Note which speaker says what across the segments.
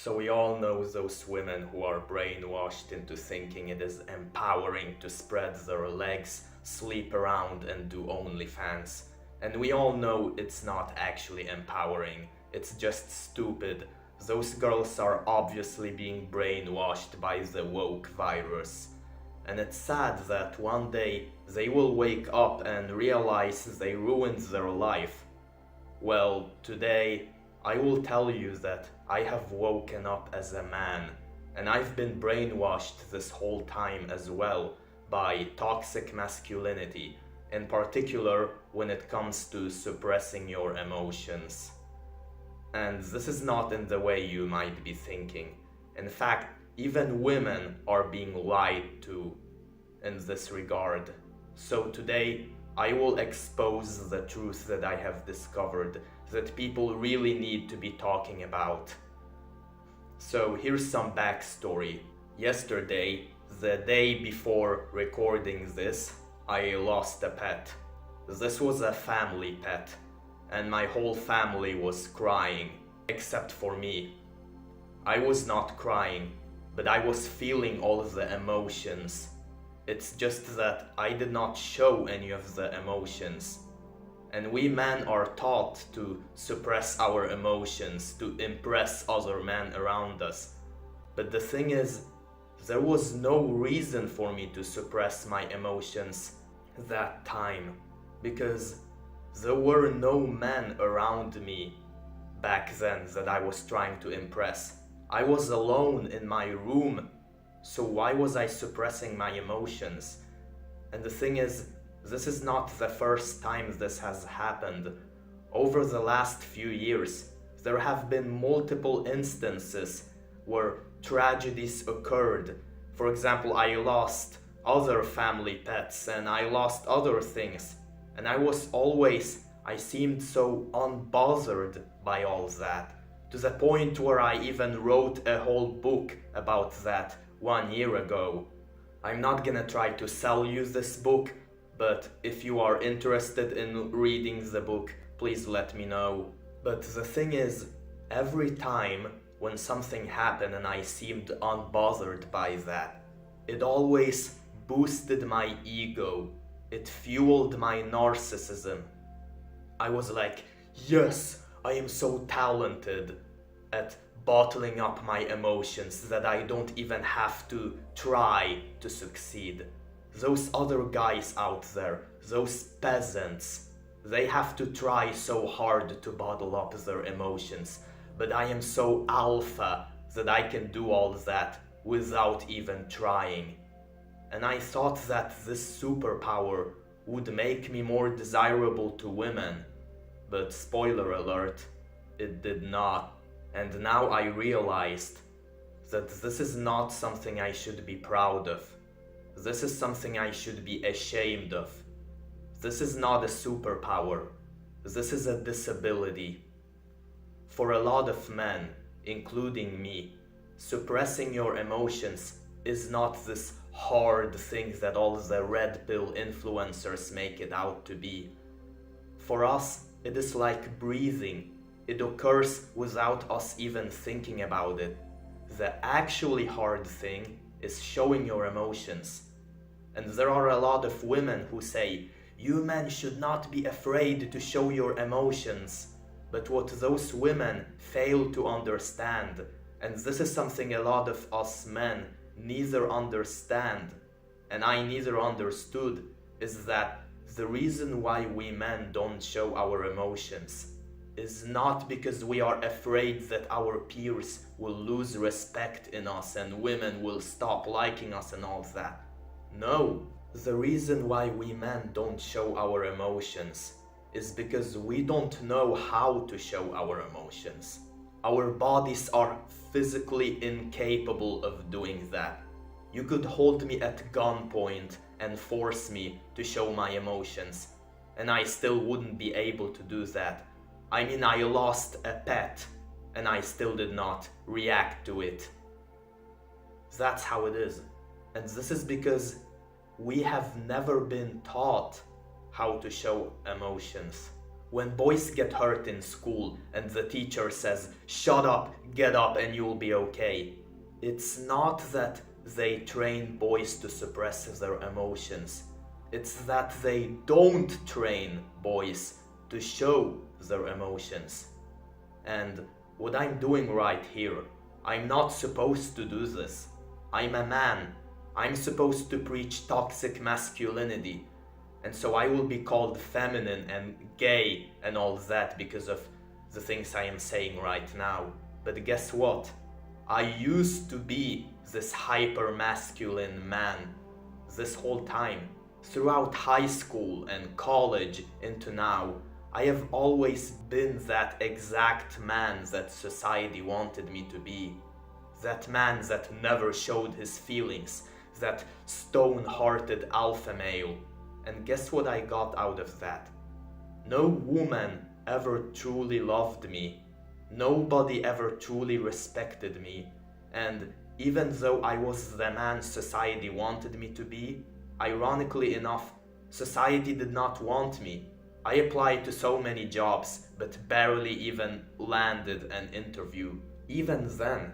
Speaker 1: So we all know those women who are brainwashed into thinking it is empowering to spread their legs, sleep around and do OnlyFans. And we all know it's not actually empowering, it's just stupid. Those girls are obviously being brainwashed by the woke virus. And it's sad that one day they will wake up and realize they ruined their life. Well, today I will tell you that I have woken up as a man, and I've been brainwashed this whole time as well by toxic masculinity, in particular when it comes to suppressing your emotions. And this is not in the way you might be thinking. In fact, even women are being lied to in this regard. So today, I will expose the truth that I have discovered that people really need to be talking about. So here's some backstory. Yesterday, the day before recording this, I lost a pet. This was a family pet, and my whole family was crying, except for me. I was not crying, but I was feeling all of the emotions. It's just that I did not show any of the emotions. And we men are taught to suppress our emotions, to impress other men around us. But the thing is, there was no reason for me to suppress my emotions that time, because there were no men around me back then that I was trying to impress. I was alone in my room, so why was I suppressing my emotions? And the thing is, this is not the first time this has happened. Over the last few years, there have been multiple instances where tragedies occurred. For example, I lost other family pets and I lost other things. And I seemed so unbothered by all that, to the point where I even wrote a whole book about that 1 year ago. I'm not gonna try to sell you this book, but if you are interested in reading the book, please let me know. But the thing is, every time when something happened and I seemed unbothered by that, it always boosted my ego. It fueled my narcissism. I was like, yes, I am so talented at bottling up my emotions that I don't even have to try to succeed. Those other guys out there, those peasants, they have to try so hard to bottle up their emotions, but I am so alpha that I can do all that without even trying. And I thought that this superpower would make me more desirable to women, but spoiler alert, it did not. And now I realized that this is not something I should be proud of. This is something I should be ashamed of. This is not a superpower. This is a disability. For a lot of men, including me, suppressing your emotions is not this hard thing that all the red pill influencers make it out to be. For us, it is like breathing. It occurs without us even thinking about it. The actually hard thing is showing your emotions. And there are a lot of women who say, you men should not be afraid to show your emotions. But what those women fail to understand, and this is something a lot of us men neither understand, and I neither understood, is that the reason why we men don't show our emotions is not because we are afraid that our peers will lose respect in us and women will stop liking us and all that. No, the reason why we men don't show our emotions is because we don't know how to show our emotions. Our bodies are physically incapable of doing that. You could hold me at gunpoint and force me to show my emotions, and I still wouldn't be able to do that. I mean, I lost a pet, and I still did not react to it. That's how it is. And this is because we have never been taught how to show emotions. When boys get hurt in school and the teacher says, "Shut up, get up and you'll be okay," it's not that they train boys to suppress their emotions. It's that they don't train boys to show their emotions. And what I'm doing right here, I'm not supposed to do this. I'm a man. I'm supposed to preach toxic masculinity. And so I will be called feminine and gay and all that because of the things I am saying right now. But guess what? I used to be this hyper-masculine man this whole time. Throughout high school and college into now, I have always been that exact man that society wanted me to be. That man that never showed his feelings, that stone-hearted alpha male. And guess what I got out of that? No woman ever truly loved me. Nobody ever truly respected me. And even though I was the man society wanted me to be, ironically enough, society did not want me. I applied to so many jobs, but barely even landed an interview. Even then.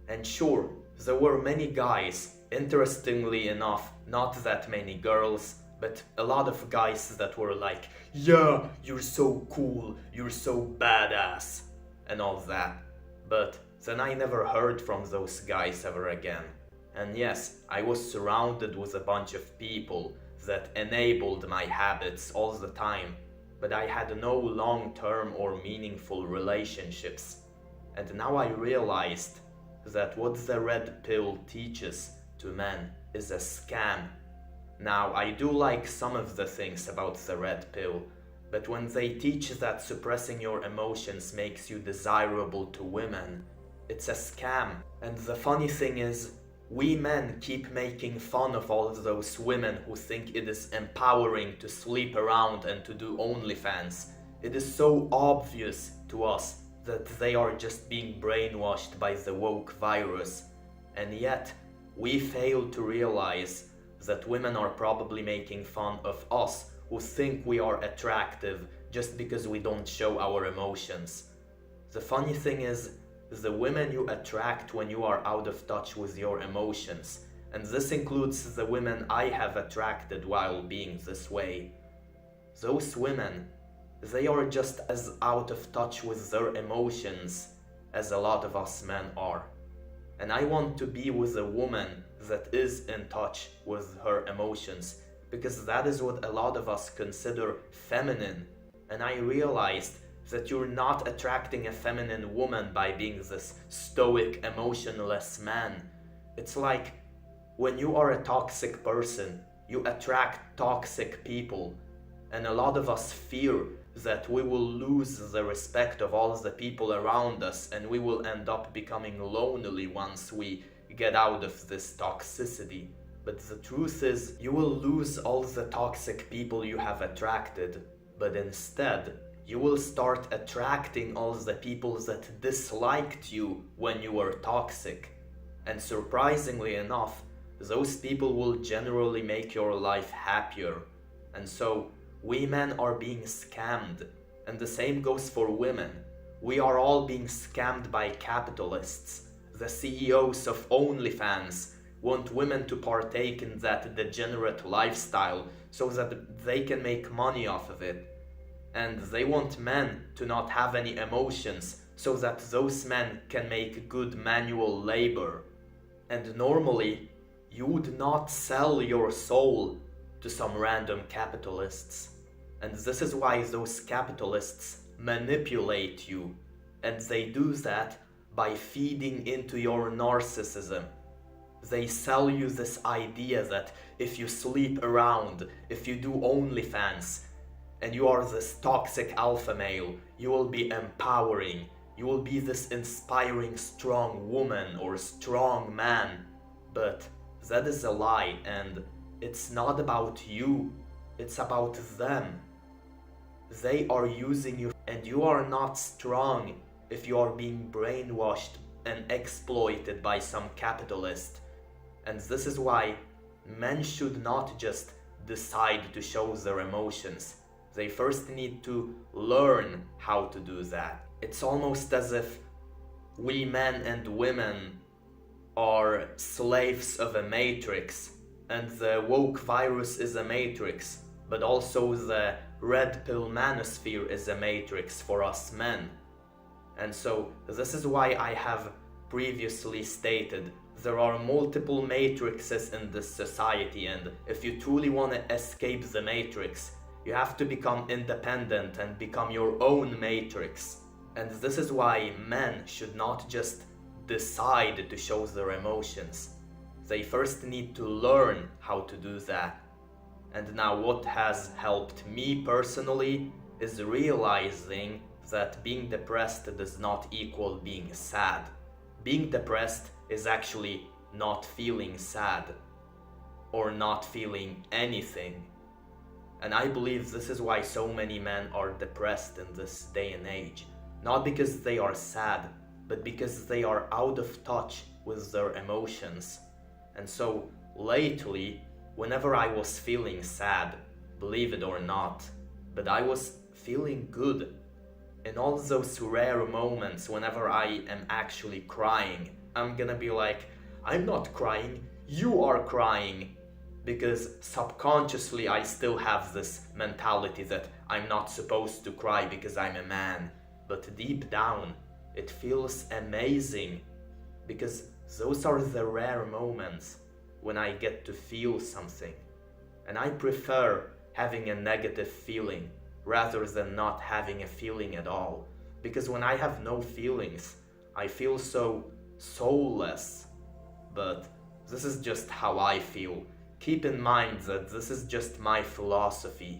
Speaker 1: And sure, there were many guys, interestingly enough, not that many girls, but a lot of guys that were like, "Yeah, you're so cool, you're so badass," and all that. But then I never heard from those guys ever again. And yes, I was surrounded with a bunch of people that enabled my habits all the time, but I had no long-term or meaningful relationships. And now I realized that what the red pill teaches to men is a scam. Now, I do like some of the things about the red pill, but when they teach that suppressing your emotions makes you desirable to women, it's a scam. And the funny thing is, we men keep making fun of all of those women who think it is empowering to sleep around and to do OnlyFans. It is so obvious to us that they are just being brainwashed by the woke virus. And yet, we fail to realize that women are probably making fun of us who think we are attractive just because we don't show our emotions. The funny thing is, the women you attract when you are out of touch with your emotions, and this includes the women I have attracted while being this way. Those women, they are just as out of touch with their emotions as a lot of us men are. And I want to be with a woman that is in touch with her emotions, because that is what a lot of us consider feminine. And I realized that you're not attracting a feminine woman by being this stoic, emotionless man. It's like when you are a toxic person, you attract toxic people. And a lot of us fear that we will lose the respect of all the people around us and we will end up becoming lonely once we get out of this toxicity. But the truth is, you will lose all the toxic people you have attracted, but instead, you will start attracting all the people that disliked you when you were toxic. And surprisingly enough, those people will generally make your life happier. And so, we men are being scammed. And the same goes for women. We are all being scammed by capitalists. The CEOs of OnlyFans want women to partake in that degenerate lifestyle so that they can make money off of it. And they want men to not have any emotions so that those men can make good manual labor. And normally, you would not sell your soul to some random capitalists. And this is why those capitalists manipulate you. And they do that by feeding into your narcissism. They sell you this idea that if you sleep around, if you do OnlyFans, and you are this toxic alpha male, you will be empowering. You will be this inspiring strong woman or strong man. But that is a lie, and it's not about you. It's about them. They are using you, and you are not strong if you are being brainwashed and exploited by some capitalist. And this is why men should not just decide to show their emotions. They first need to learn how to do that. It's almost as if we men and women are slaves of a matrix, and the woke virus is a matrix, but also the red pill manosphere is a matrix for us men. And so this is why I have previously stated there are multiple matrices in this society, and if you truly want to escape the matrix, you have to become independent and become your own matrix. And this is why men should not just decide to show their emotions. They first need to learn how to do that. And now what has helped me personally is realizing that being depressed does not equal being sad. Being depressed is actually not feeling sad or not feeling anything. And I believe this is why so many men are depressed in this day and age. Not because they are sad, but because they are out of touch with their emotions. And so lately, whenever I was feeling sad, believe it or not, but I was feeling good. In all those rare moments whenever I am actually crying, I'm gonna be like, I'm not crying, you are crying. Because subconsciously I still have this mentality that I'm not supposed to cry because I'm a man. But deep down, it feels amazing, because those are the rare moments when I get to feel something. And I prefer having a negative feeling rather than not having a feeling at all. Because when I have no feelings, I feel so soulless. But this is just how I feel. Keep in mind that this is just my philosophy.